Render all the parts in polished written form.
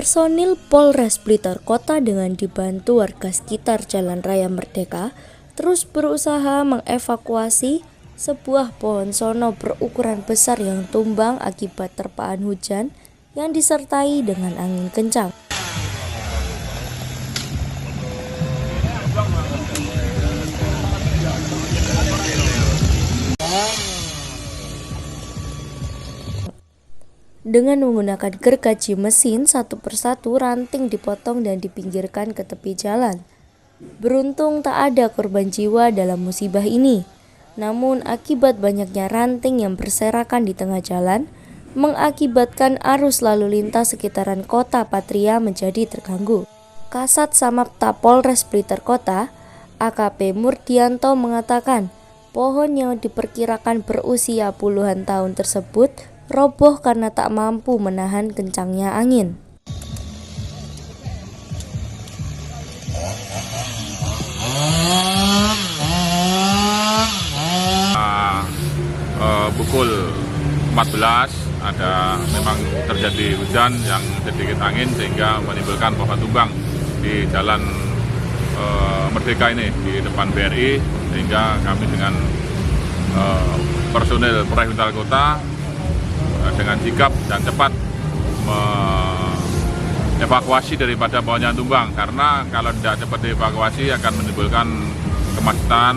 Personil Polres Blitar Kota dengan dibantu warga sekitar Jalan Raya Merdeka terus berusaha mengevakuasi sebuah pohon sono berukuran besar yang tumbang akibat terpaan hujan yang disertai dengan angin kencang. Dengan menggunakan gergaji mesin, satu persatu ranting dipotong dan dipinggirkan ke tepi jalan. Beruntung tak ada korban jiwa dalam musibah ini. Namun akibat banyaknya ranting yang berserakan di tengah jalan, mengakibatkan arus lalu lintas sekitaran kota Patria menjadi terganggu. Kasat Samapta Polres Blitar Kota, AKP Murdianto mengatakan, pohon yang diperkirakan berusia puluhan tahun tersebut roboh karena tak mampu menahan kencangnya angin. Pukul 14 ada memang terjadi hujan yang sedikit angin sehingga menimbulkan pohon tumbang di Jalan Merdeka ini di depan BRI, sehingga kami dengan personil Polres Blitar Kota dengan sigap dan cepat mengevakuasi daripada pohonnya tumbang, karena kalau tidak cepat dievakuasi akan menimbulkan kemacetan.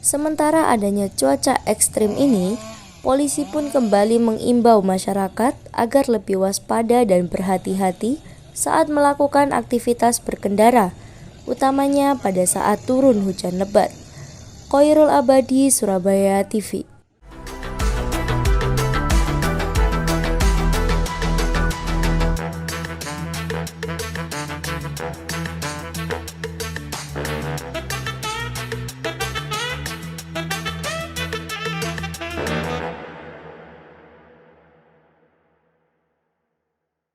Sementara adanya cuaca ekstrim ini, polisi pun kembali mengimbau masyarakat agar lebih waspada dan berhati-hati saat melakukan aktivitas berkendara, utamanya pada saat turun hujan lebat. Khoirul Abadi, Surabaya TV.